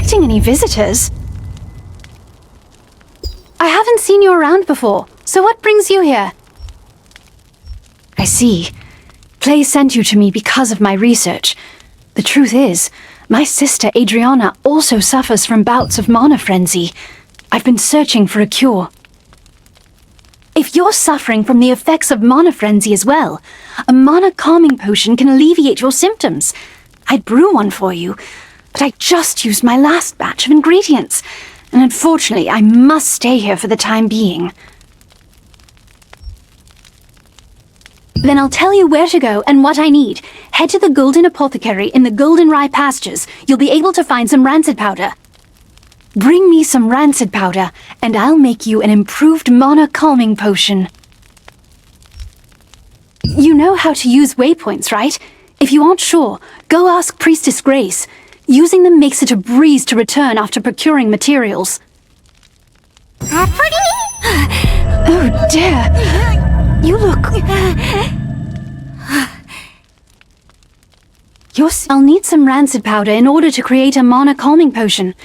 expecting any visitors. I haven't seen you around before, so what brings you here? I see. Play sent you to me because of my research. The truth is, my sister Adriana also suffers from bouts of mana frenzy. I've been searching for a cure. If you're suffering from the effects of mana frenzy as well, a mana calming potion can alleviate your symptoms. I'd brew one for you, but I just used my last batch of ingredients, and unfortunately I must stay here for the time being. Then I'll tell you where to go and what I need. Head to the Golden Apothecary in the Golden Rye pastures. You'll be able to find some rancid powder. Bring me some rancid powder, and I'll make you an improved mana calming potion. You know how to use waypoints, right? If you aren't sure, go ask Priestess Grace. Using them makes it a breeze to return after procuring materials. Oh dear! You look... I'll need some rancid powder in order to create a mana calming potion.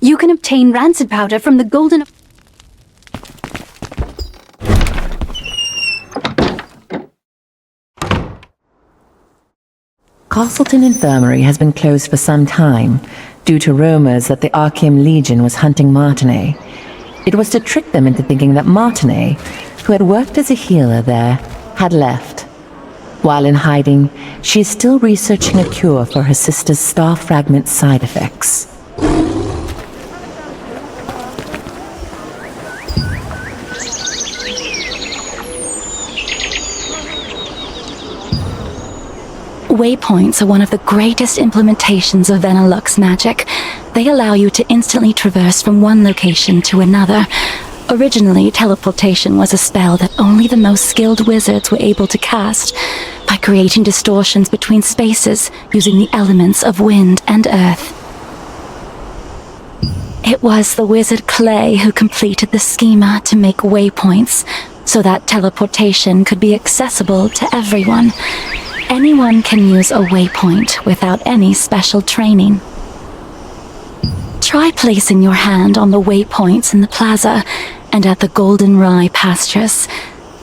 You can obtain rancid powder from the Golden... Castleton Infirmary has been closed for some time due to rumors that the Archeum Legion was hunting Martinet. It was to trick them into thinking that Martinet, who had worked as a healer there, had left. While in hiding, she is still researching a cure for her sister's star fragment side effects. Waypoints are one of the greatest implementations of Venilux magic. They allow you to instantly traverse from one location to another. Originally, teleportation was a spell that only the most skilled wizards were able to cast, by creating distortions between spaces using the elements of wind and earth. It was the wizard Clay who completed the schema to make waypoints, so that teleportation could be accessible to everyone. Anyone can use a waypoint without any special training. Try placing your hand on the waypoints in the plaza and at the Golden Rye pastures.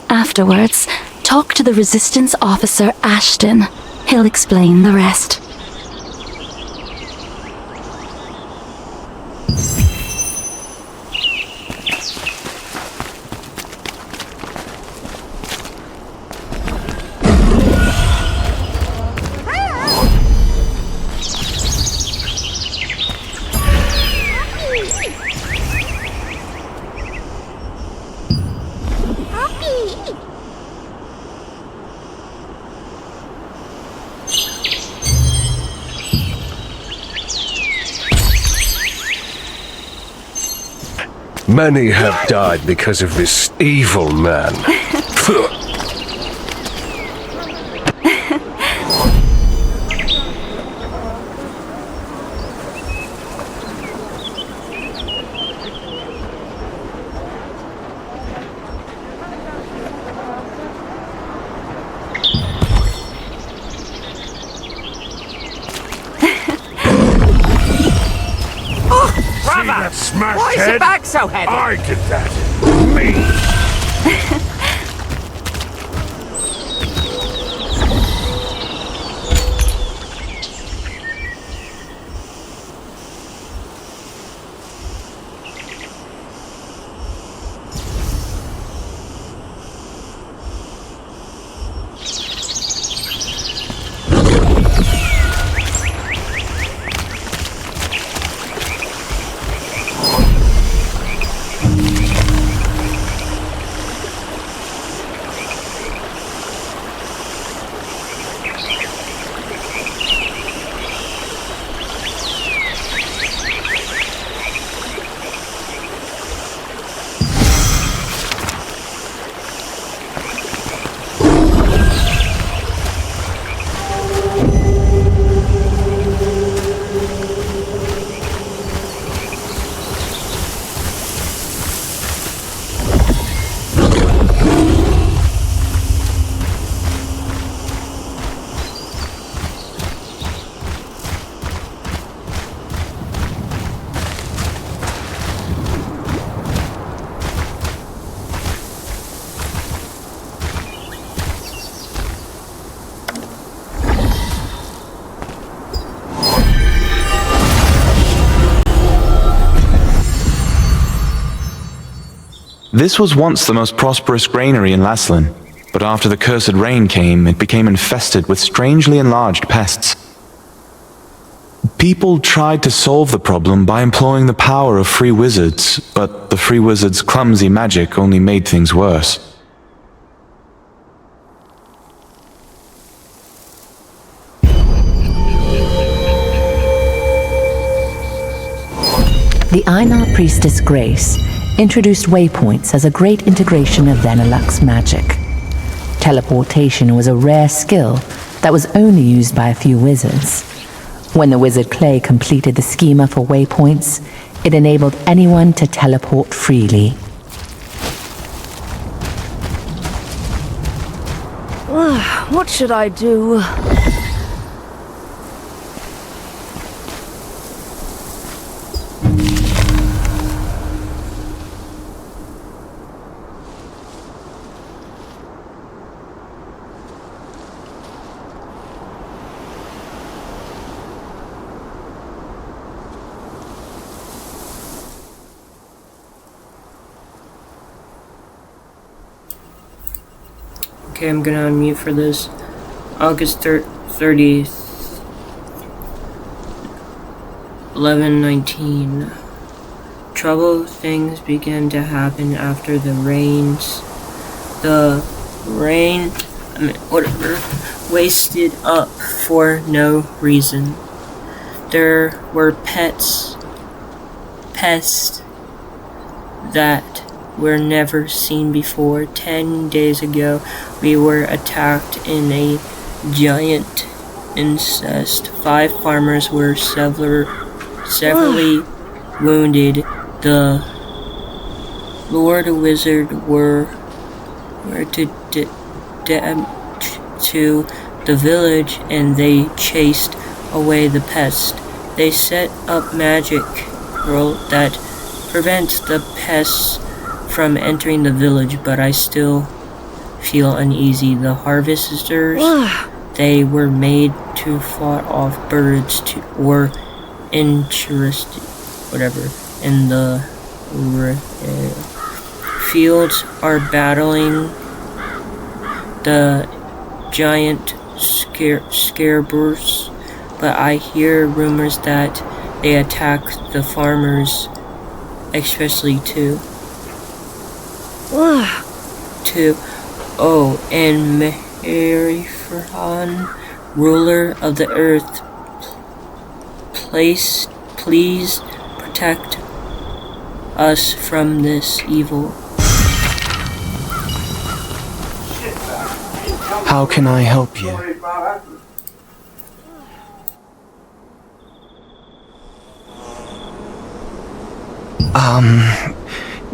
Afterwards, talk to the Resistance officer Ashton. He'll explain the rest. Many have died because of this evil man. Why is your back so heavy? I did that. Me. This was once the most prosperous granary in Laslin, but after the cursed rain came, it became infested with strangely enlarged pests. People tried to solve the problem by employing the power of free wizards, but the free wizards' clumsy magic only made things worse. The Einar priestess Grace introduced waypoints as a great integration of Vanillux's magic. Teleportation was a rare skill that was only used by a few wizards. When the wizard Clay completed the schema for waypoints, it enabled anyone to teleport freely. What should I do? Okay, I'm gonna unmute for this. August 30th, 11:19. Trouble things began to happen after the rains. The rain, wasted up for no reason. There were pests that were never seen before. 10 days ago, we were attacked in a giant incest. 5 farmers were severely wounded. The Lord Wizard were to the village, and they chased away the pest. They set up magic that prevents the pests from entering the village, but I still feel uneasy. The harvesters, they were made to fight off birds or interested, whatever, in the fields are battling the giant scarecrows, but I hear rumors that they attack the farmers, especially too. Oh, and Merifran, ruler of the earth, please protect us from this evil. How can I help you?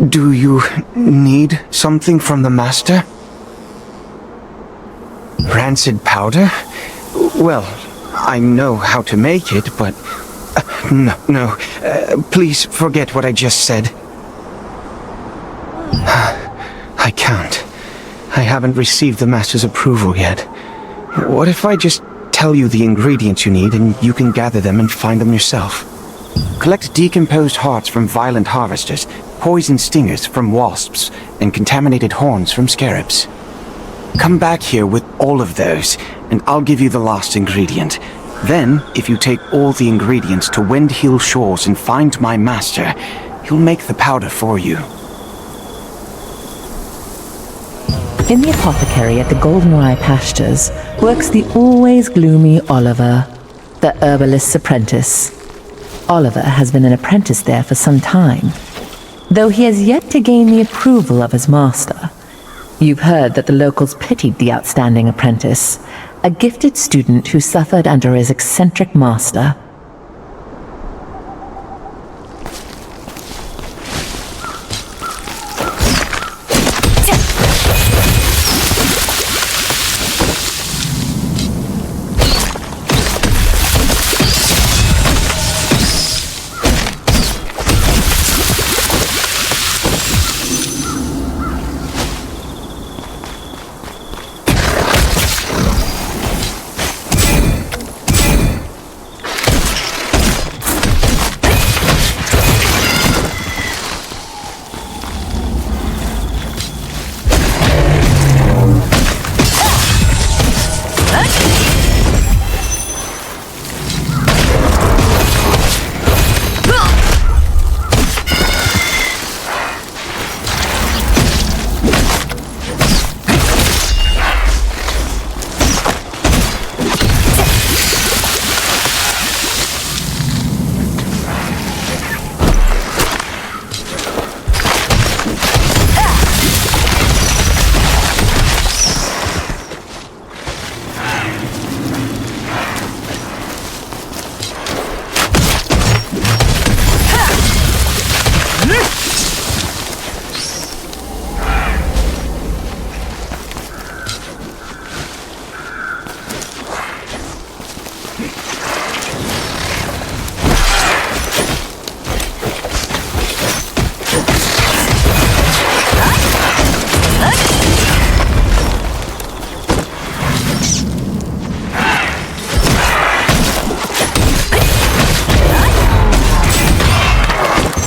Do you need something from the master? Rancid powder? Well, I know how to make it, but... No, please forget what I just said. I can't. I haven't received the master's approval yet. What if I just tell you the ingredients you need and you can gather them and find them yourself? Collect decomposed hearts from violent harvesters, poison stingers from wasps, and contaminated horns from scarabs. Come back here with all of those, and I'll give you the last ingredient. Then, if you take all the ingredients to Windhill Shores and find my master, he'll make the powder for you. In the apothecary at the Goldenrye Pastures works the always gloomy Oliver, the herbalist's apprentice. Oliver has been an apprentice there for some time, though he has yet to gain the approval of his master. You've heard that the locals pitied the outstanding apprentice, a gifted student who suffered under his eccentric master.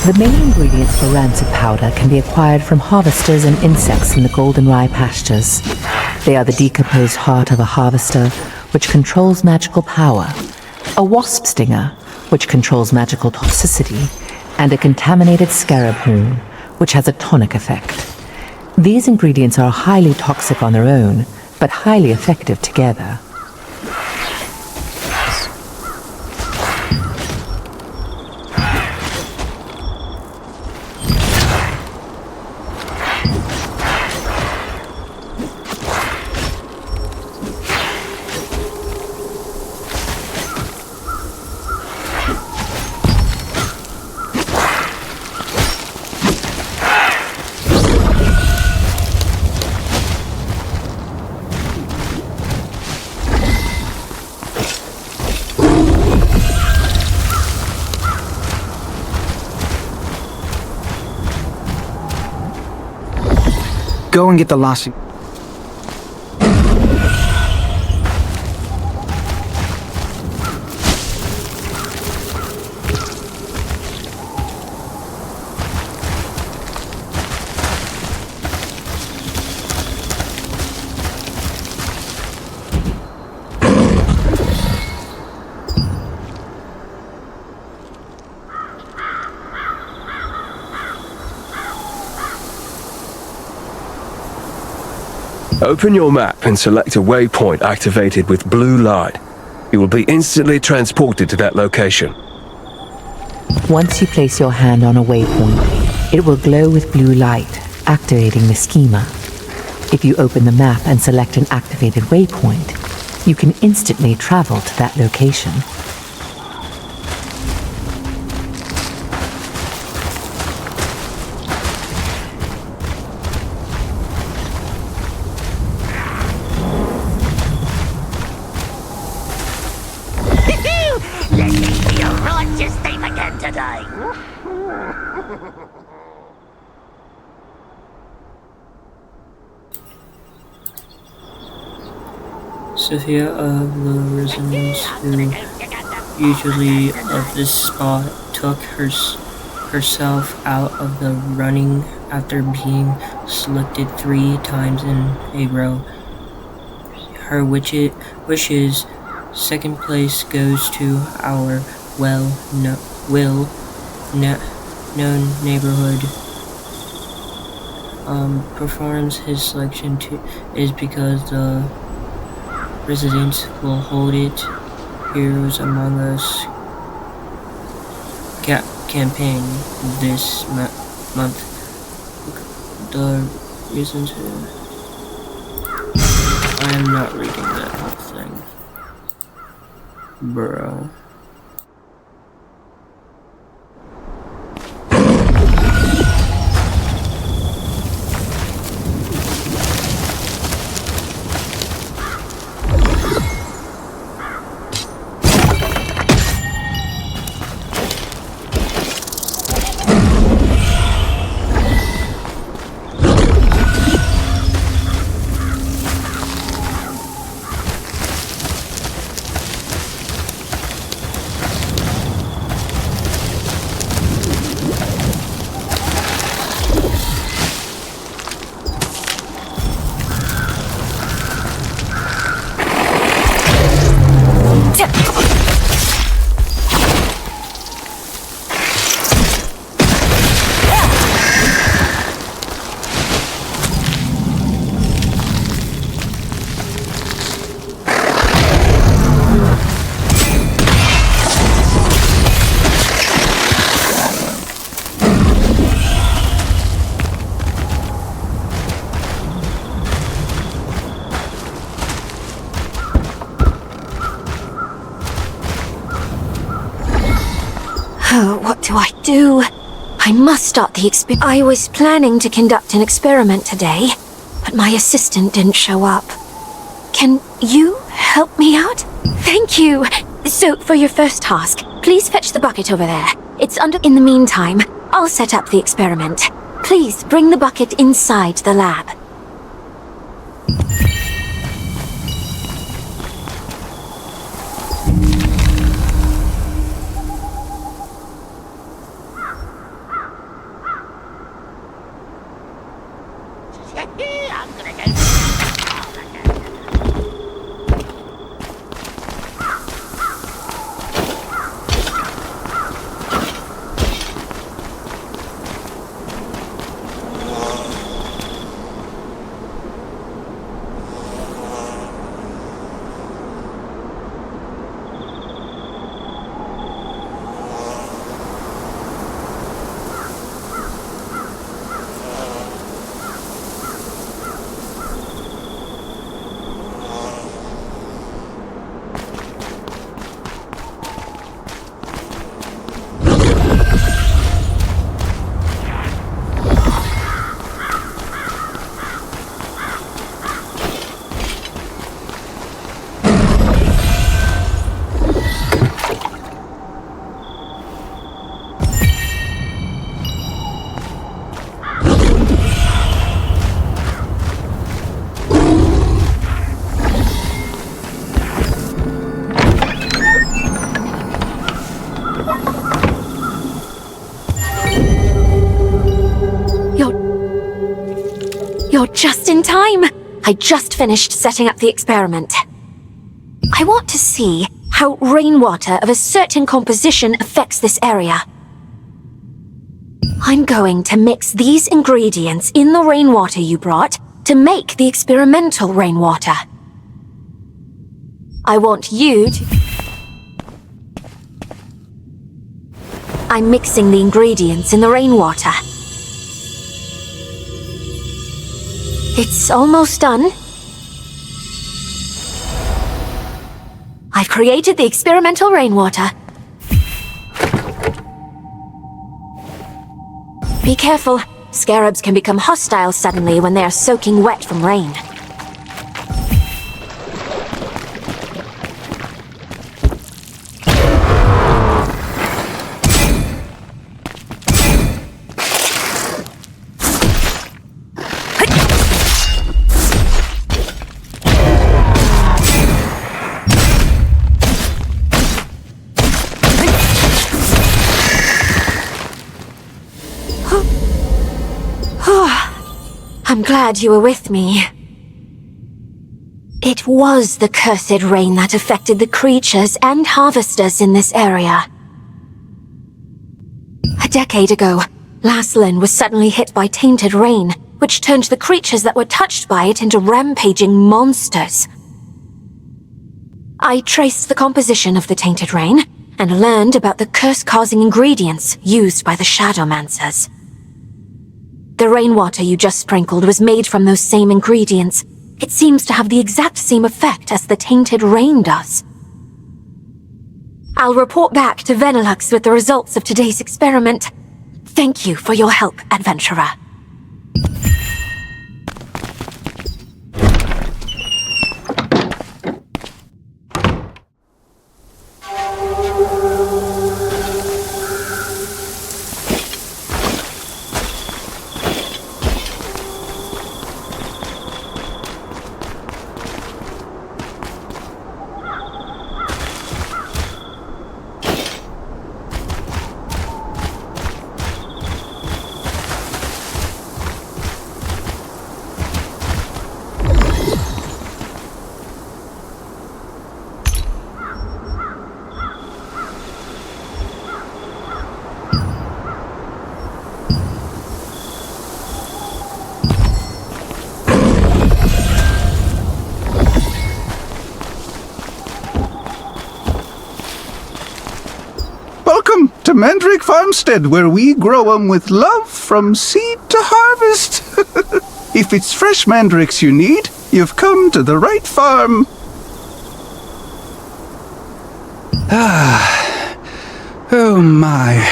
The main ingredients for rancid powder can be acquired from harvesters and insects in the goldenrye pastures. They are the decomposed heart of a harvester, which controls magical power, a wasp stinger, which controls magical toxicity, and a contaminated scarab horn, which has a tonic effect. These ingredients are highly toxic on their own, but highly effective together. Go and get the last... Open your map and select a waypoint activated with blue light. You will be instantly transported to that location. Once you place your hand on a waypoint, it will glow with blue light, activating the schema. If you open the map and select an activated waypoint, you can instantly travel to that location. Sophia of the Resonance, who usually of this spot, took herself out of the running after being selected 3 times in a row. Her wishes, second place goes to our well-known neighborhood. Performs his selection is because the residents will hold it. Heroes Among Us campaign this month. The reason to... I am not reading that whole thing. Bro. What do I do? I must start the experiment. I was planning to conduct an experiment today, but my assistant didn't show up. Can you help me out? Thank you. So, for your first task, please fetch the bucket over there. It's under... In the meantime, I'll set up the experiment. Please bring the bucket inside the lab. You're just in time! I just finished setting up the experiment. I want to see how rainwater of a certain composition affects this area. I'm going to mix these ingredients in the rainwater you brought to make the experimental rainwater. I want you to... I'm mixing the ingredients in the rainwater. It's almost done. I've created the experimental rainwater. Be careful. Scarabs can become hostile suddenly when they are soaking wet from rain. I'm glad you were with me. It was the cursed rain that affected the creatures and harvesters in this area. A decade ago, Laslin was suddenly hit by tainted rain, which turned the creatures that were touched by it into rampaging monsters. I traced the composition of the tainted rain and learned about the curse-causing ingredients used by the Shadowmancers. The rainwater you just sprinkled was made from those same ingredients. It seems to have the exact same effect as the tainted rain does. I'll report back to Venilux with the results of today's experiment. Thank you for your help, adventurer. Welcome to Mandrake Farmstead, where we grow 'em with love from seed to harvest. If it's fresh mandrakes you need, you've come to the right farm. Oh my.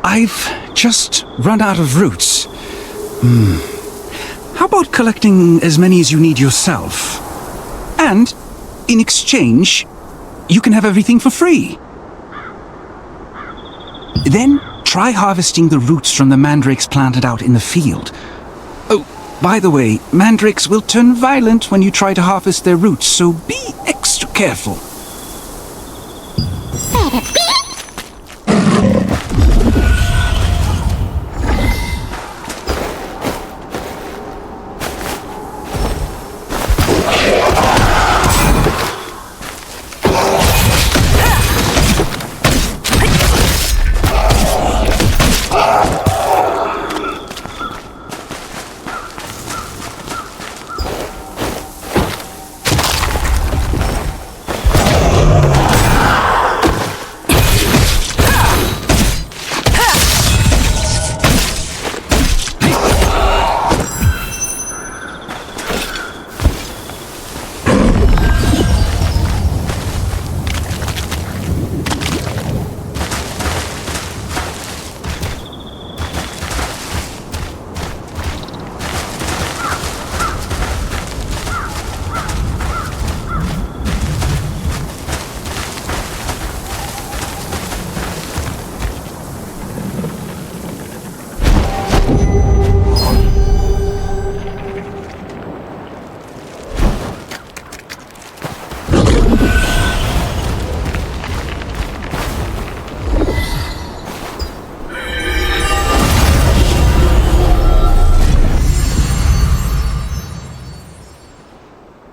I've just run out of roots. How about collecting as many as you need yourself? And, in exchange, you can have everything for free. Then, try harvesting the roots from the mandrakes planted out in the field. Oh, by the way, mandrakes will turn violent when you try to harvest their roots, so be extra careful.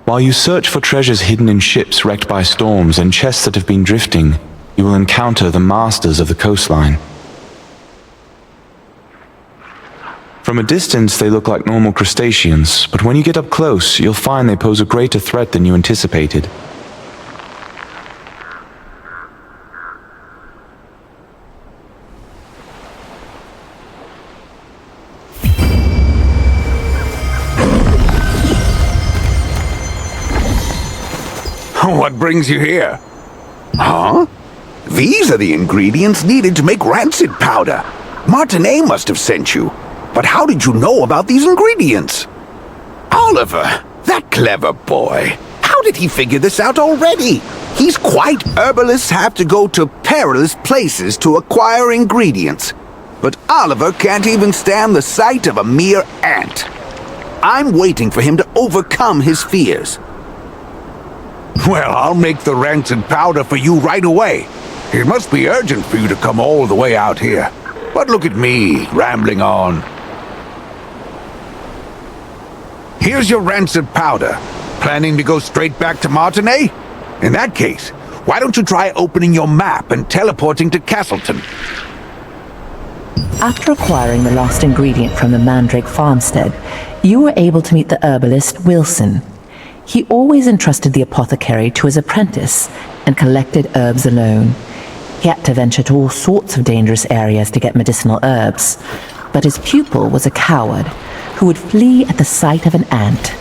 While you search for treasures hidden in ships wrecked by storms and chests that have been drifting, you will encounter the masters of the coastline. From a distance, they look like normal crustaceans, but when you get up close, you'll find they pose a greater threat than you anticipated. What brings you here? Huh? These are the ingredients needed to make rancid powder. Martinet must have sent you. But how did you know about these ingredients? Oliver, that clever boy. How did he figure this out already? He's quite herbalists have to go to perilous places to acquire ingredients. But Oliver can't even stand the sight of a mere ant. I'm waiting for him to overcome his fears. Well, I'll make the rancid powder for you right away. It must be urgent for you to come all the way out here. But look at me, rambling on. Here's your rancid powder. Planning to go straight back to Martinet? In that case, why don't you try opening your map and teleporting to Castleton? After acquiring the lost ingredient from the Mandrake farmstead, you were able to meet the herbalist Wilson. He always entrusted the apothecary to his apprentice and collected herbs alone. He had to venture to all sorts of dangerous areas to get medicinal herbs, but his pupil was a coward who would flee at the sight of an ant.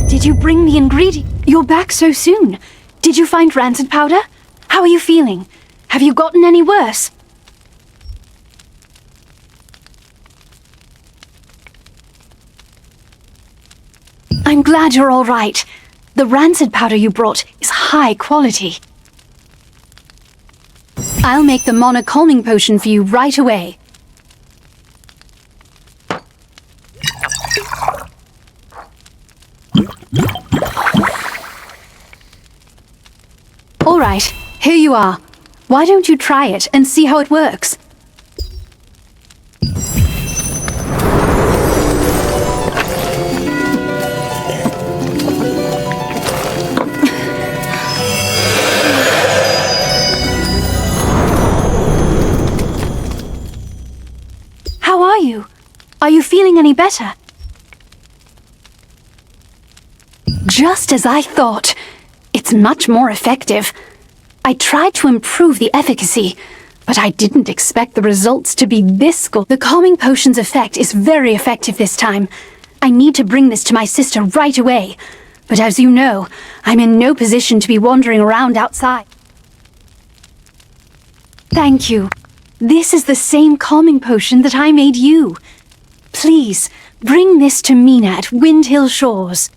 Did you bring the ingredient? You're back so soon. Did you find rancid powder? How are you feeling? Have you gotten any worse? I'm glad you're all right. The rancid powder you brought is high quality. I'll make the mana calming potion for you right away. All right, here you are. Why don't you try it and see how it works? How are you? Are you feeling any better? Just as I thought. It's much more effective. I tried to improve the efficacy, but I didn't expect the results to be this good. The calming potion's effect is very effective this time. I need to bring this to my sister right away. But as you know, I'm in no position to be wandering around outside. Thank you. This is the same calming potion that I made you. Please, bring this to Mina at Windhill Shores.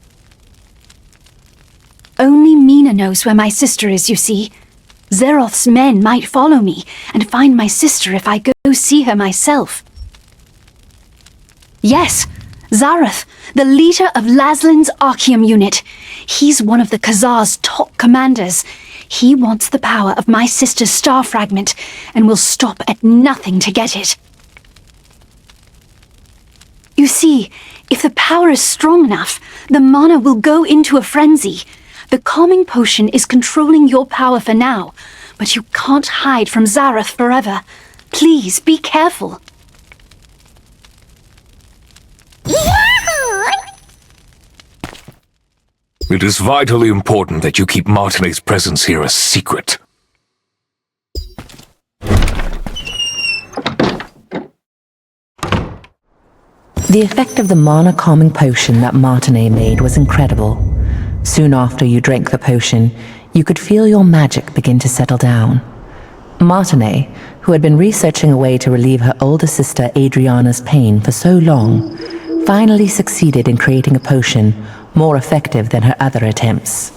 Only Mina knows where my sister is, you see. Zeroth's men might follow me and find my sister if I go see her myself. Yes, Zarath, the leader of Laslin's Archeum unit. He's one of the Khazar's top commanders. He wants the power of my sister's star fragment and will stop at nothing to get it. You see, if the power is strong enough, the mana will go into a frenzy. The calming potion is controlling your power for now, but you can't hide from Zarath forever. Please, be careful. It is vitally important that you keep Martinet's presence here a secret. The effect of the mana calming potion that Martinet made was incredible. Soon after you drank the potion, you could feel your magic begin to settle down. Martinet, who had been researching a way to relieve her older sister Adriana's pain for so long, finally succeeded in creating a potion more effective than her other attempts.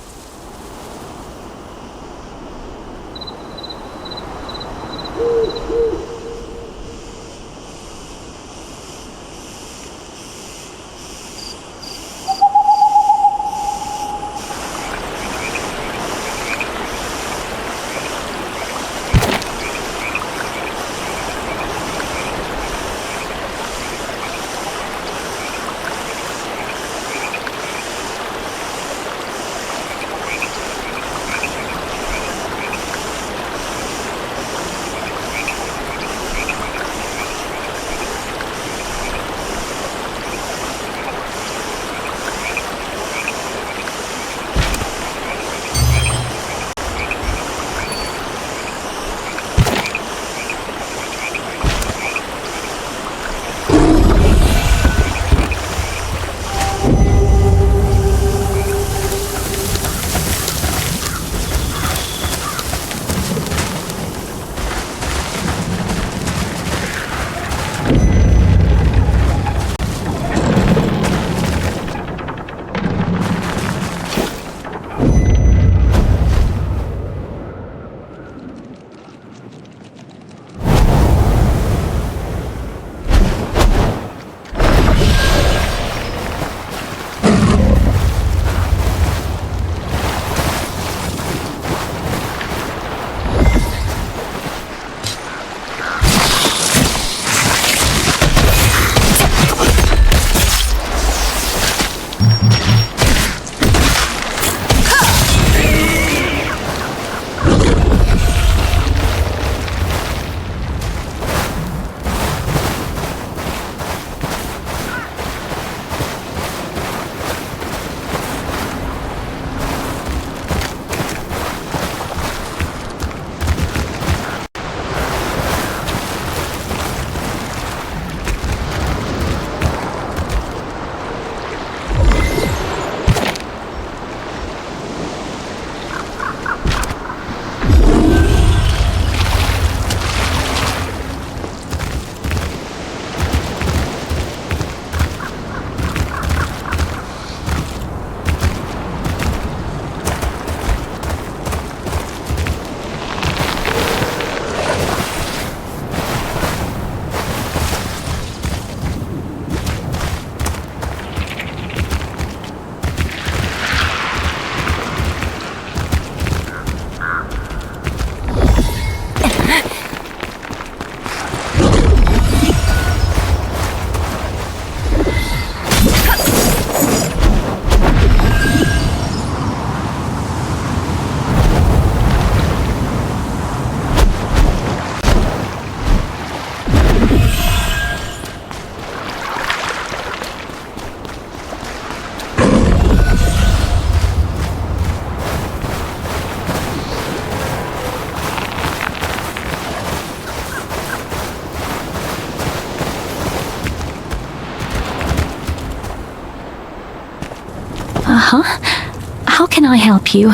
How can I help you?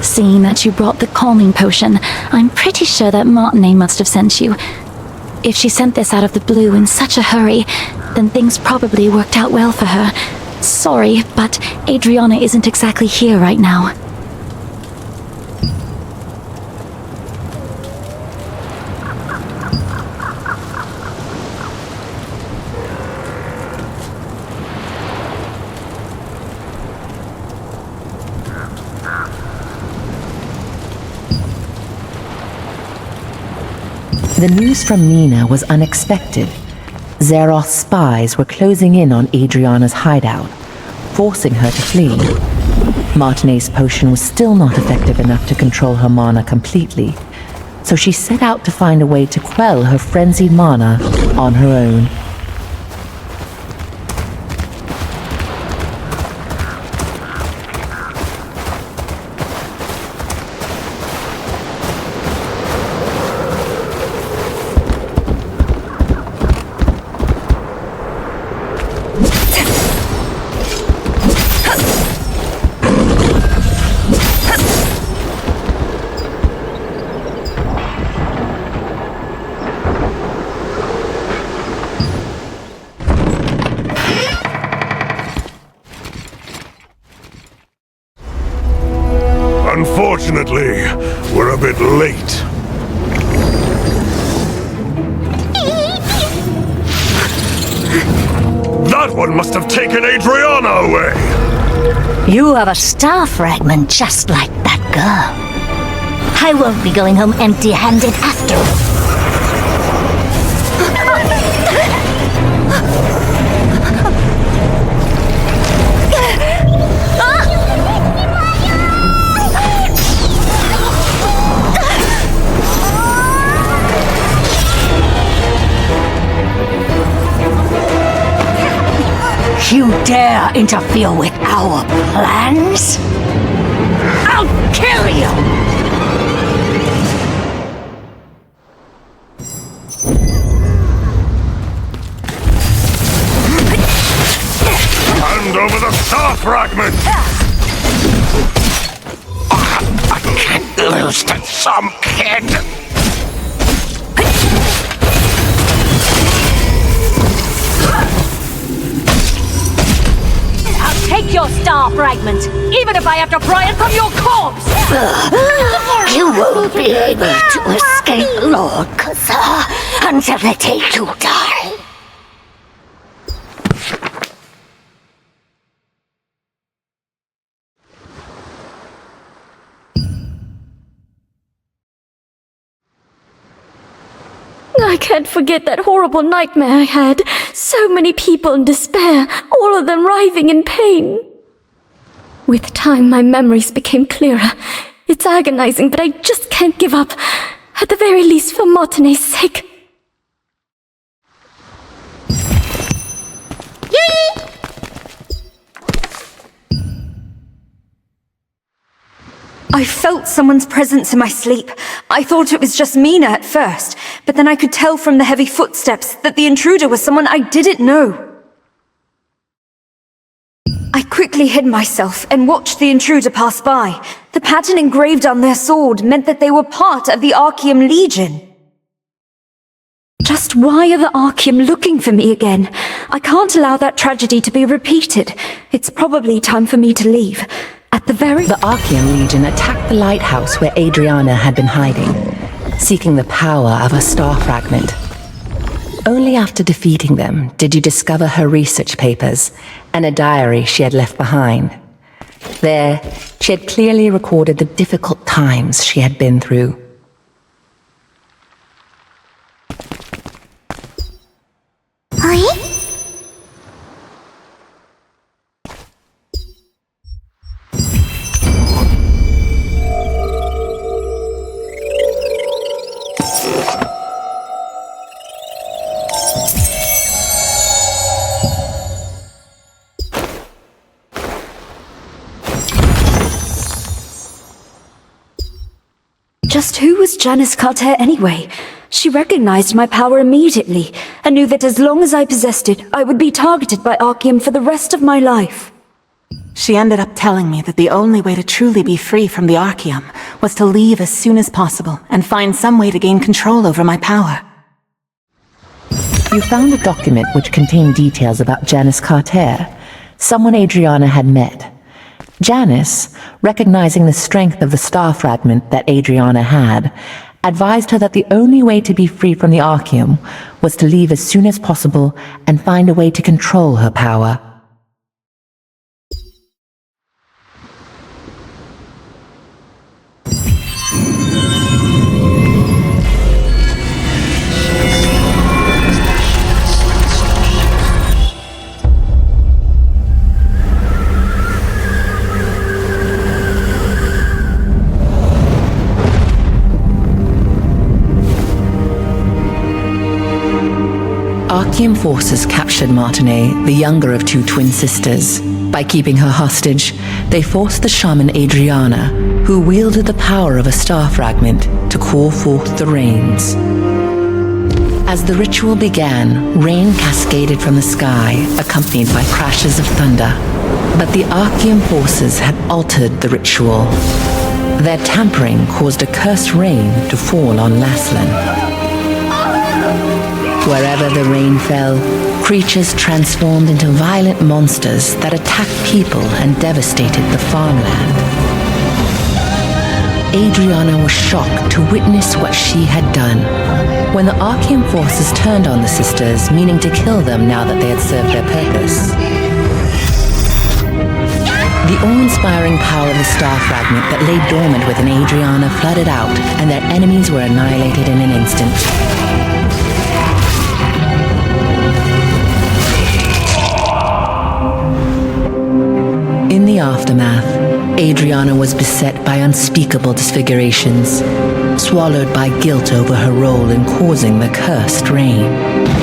Seeing that you brought the calming potion, I'm pretty sure that Martinet must have sent you. If she sent this out of the blue in such a hurry, then things probably worked out well for her. Sorry, but Adriana isn't exactly here right now. The news from Nina was unexpected. Zeroth's spies were closing in on Adriana's hideout, forcing her to flee. Martinet's potion was still not effective enough to control her mana completely, so she set out to find a way to quell her frenzied mana on her own. That one must have taken Adriana away! You have a star fragment just like that girl. I won't be going home empty-handed after all. You dare interfere with our plans? I'll kill you! Hand over the star fragment! I can't lose to some kid! Take your star fragment, even if I have to pry it from your corpse! You won't be able to escape Lord Kazar until the day you die. I can't forget that horrible nightmare I had. So many people in despair, all of them writhing in pain. With time, my memories became clearer. It's agonizing, but I just can't give up. At the very least, for Martine's sake. I felt someone's presence in my sleep. I thought it was just Mina at first, but then I could tell from the heavy footsteps that the intruder was someone I didn't know. I quickly hid myself and watched the intruder pass by. The pattern engraved on their sword meant that they were part of the Archeum Legion. Just why are the Archeum looking for me again? I can't allow that tragedy to be repeated. It's probably time for me to leave. The Archeum Legion attacked the lighthouse where Adriana had been hiding, seeking the power of a star fragment. Only after defeating them did you discover her research papers and a diary she had left behind. There, she had clearly recorded the difficult times she had been through. Just who was Janice Carter anyway? She recognized my power immediately, and knew that as long as I possessed it, I would be targeted by Archeum for the rest of my life. She ended up telling me that the only way to truly be free from the Archeum was to leave as soon as possible and find some way to gain control over my power. You found a document which contained details about Janice Carter, someone Adriana had met. Janice, recognizing the strength of the star fragment that Adriana had, advised her that the only way to be free from the Archeum was to leave as soon as possible and find a way to control her power. Archeum forces captured Martine, the younger of two twin sisters. By keeping her hostage, they forced the shaman Adriana, who wielded the power of a star fragment, to call forth the rains. As the ritual began, rain cascaded from the sky, accompanied by crashes of thunder. But the Archeum forces had altered the ritual. Their tampering caused a cursed rain to fall on Laslan. Wherever the rain fell, creatures transformed into violent monsters that attacked people and devastated the farmland. Adriana was shocked to witness what she had done. When the Archean forces turned on the sisters, meaning to kill them now that they had served their purpose, the awe-inspiring power of the star fragment that lay dormant within Adriana flooded out, and their enemies were annihilated in an instant. In the aftermath, Adriana was beset by unspeakable disfigurations, swallowed by guilt over her role in causing the cursed rain.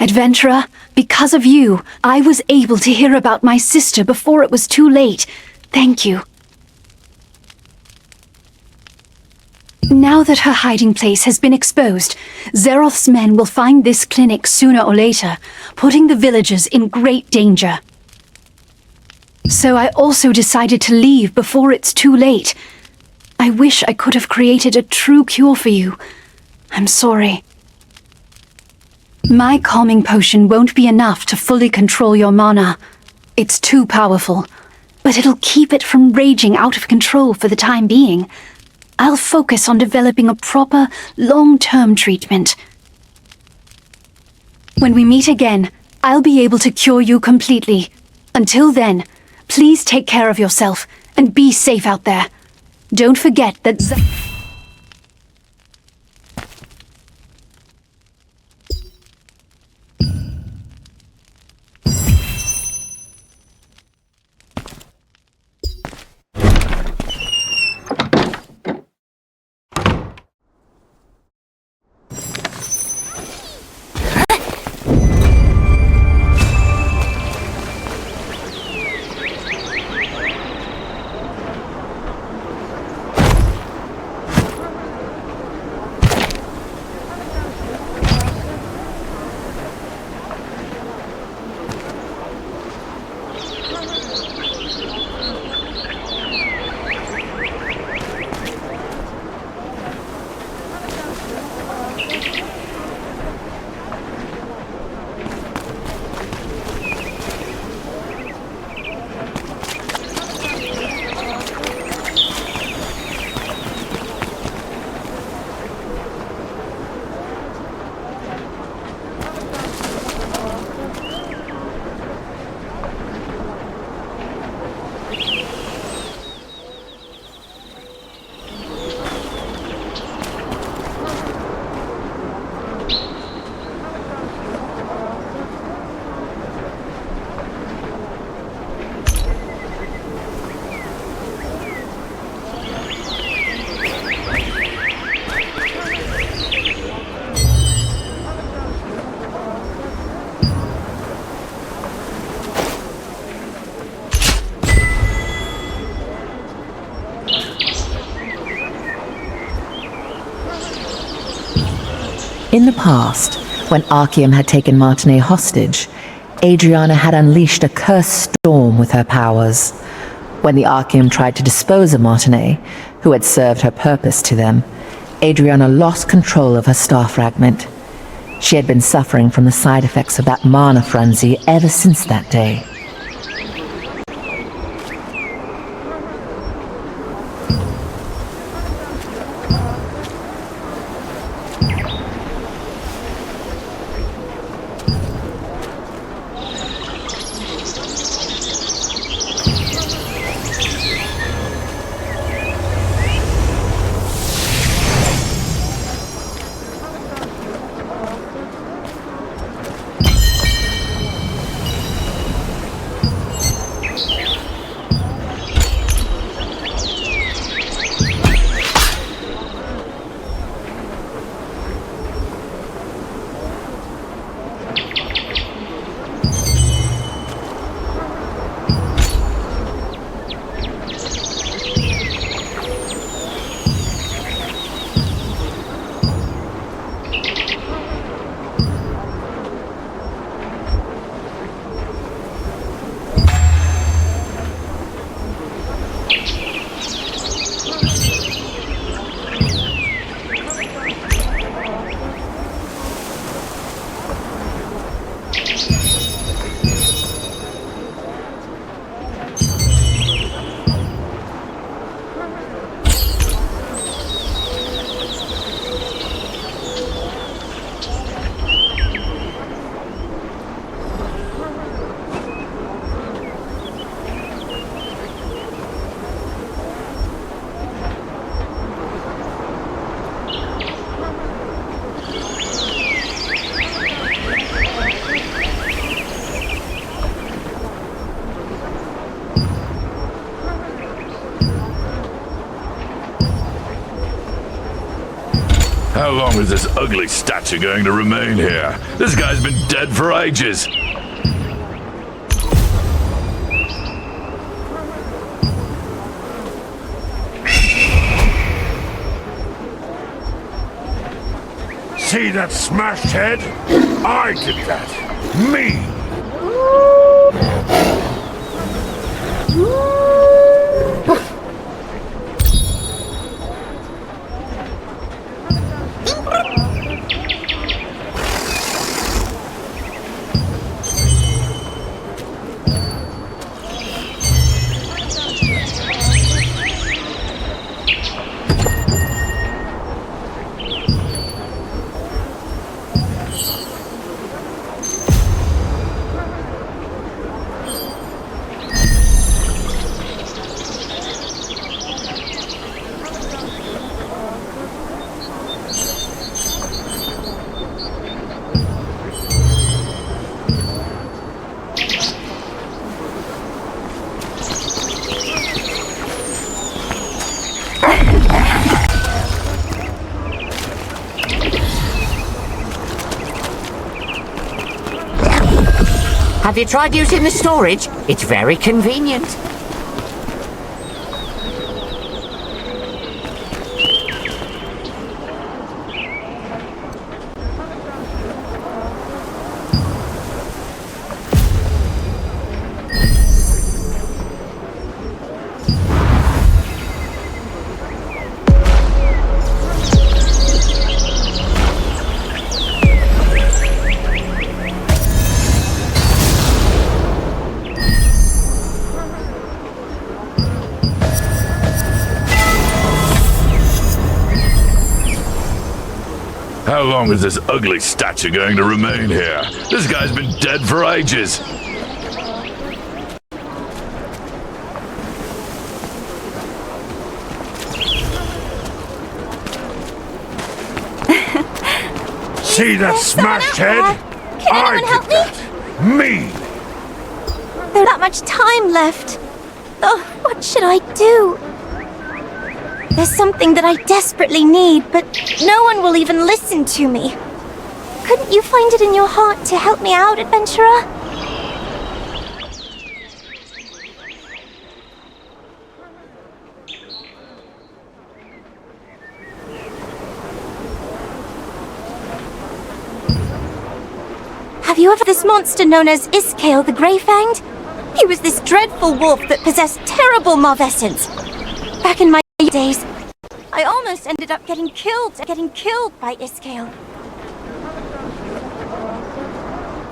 Adventurer, because of you, I was able to hear about my sister before it was too late. Thank you. Now that her hiding place has been exposed, Zeroth's men will find this clinic sooner or later, putting the villagers in great danger. So I also decided to leave before it's too late. I wish I could have created a true cure for you. I'm sorry. My calming potion won't be enough to fully control your mana. It's too powerful, but it'll keep it from raging out of control for the time being. I'll focus on developing a proper, long-term treatment. When we meet again, I'll be able to cure you completely. Until then, please take care of yourself and be safe out there. Don't forget that In the past, when Archeum had taken Martinet hostage, Adriana had unleashed a cursed storm with her powers. When the Archeum tried to dispose of Martinet, who had served her purpose to them, Adriana lost control of her star fragment. She had been suffering from the side effects of that mana frenzy ever since that day. is this ugly statue going to remain here? This guy's been dead for ages. See that smashed head? I did that. Me! Have you tried using the storage? It's very convenient. How long is this ugly statue going to remain here? This guy's been dead for ages. See that smashed head? Can anyone help me? Me! There's not much time left. Oh, what should I do? There's something that I desperately need, but no one will even listen to me. Couldn't you find it in your heart to help me out, adventurer? Have you ever this monster known as Iskale the Grey-Fanged? He was this dreadful wolf that possessed terrible mauve essence. Back in my days, I almost ended up getting killed by Iskale.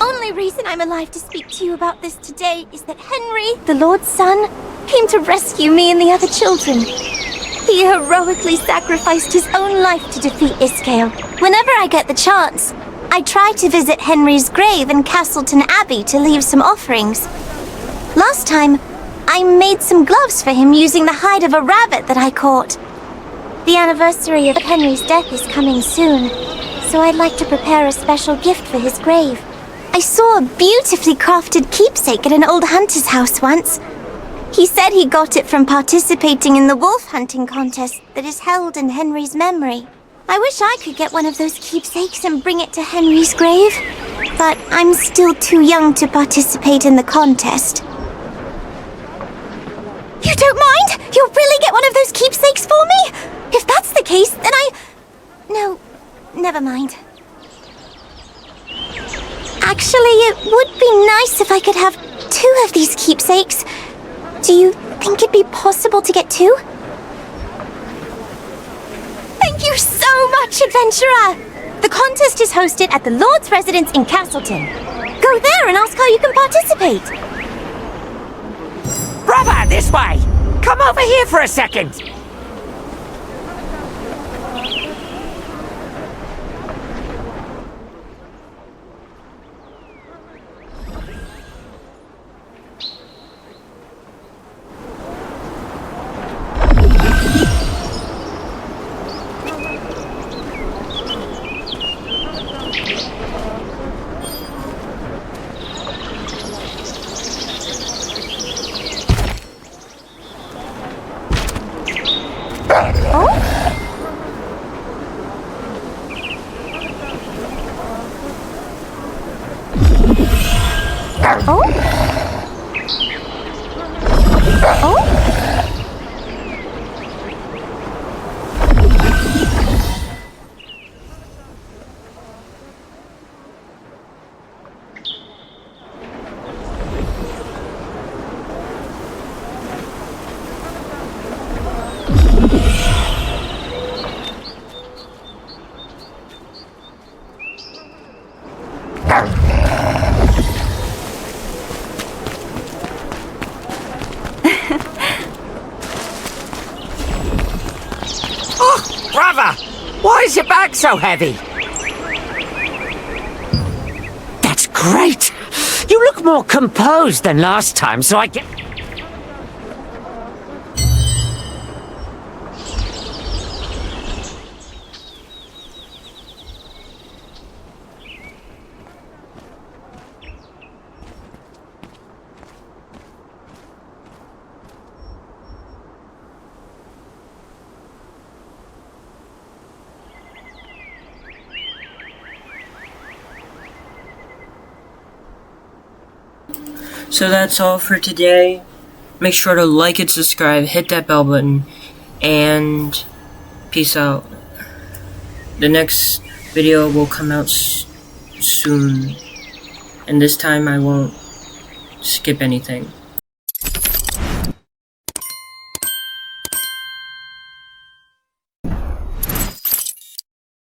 Only reason I'm alive to speak to you about this today is that Henry, the Lord's son, came to rescue me and the other children. He heroically sacrificed his own life to defeat Iskale. Whenever I get the chance, I try to visit Henry's grave in Castleton Abbey to leave some offerings. Last time, I made some gloves for him using the hide of a rabbit that I caught. The anniversary of Henry's death is coming soon, so I'd like to prepare a special gift for his grave. I saw a beautifully crafted keepsake at an old hunter's house once. He said he got it from participating in the wolf hunting contest that is held in Henry's memory. I wish I could get one of those keepsakes and bring it to Henry's grave, but I'm still too young to participate in the contest. You don't mind? You'll really get one of those keepsakes for me? If that's the case, then No, never mind. Actually, it would be nice if I could have 2 of these keepsakes. Do you think it'd be possible to get 2? Thank you so much, adventurer! The contest is hosted at the Lord's residence in Castleton. Go there and ask how you can participate. Brother, this way! Come over here for a second! Oh? Oh? Oh, brother! Why is your bag so heavy? That's great! You look more composed than last time, so I get... So that's all for today. Make sure to like and subscribe, hit that bell button, and peace out. The next video will come out soon, and this time I won't skip anything.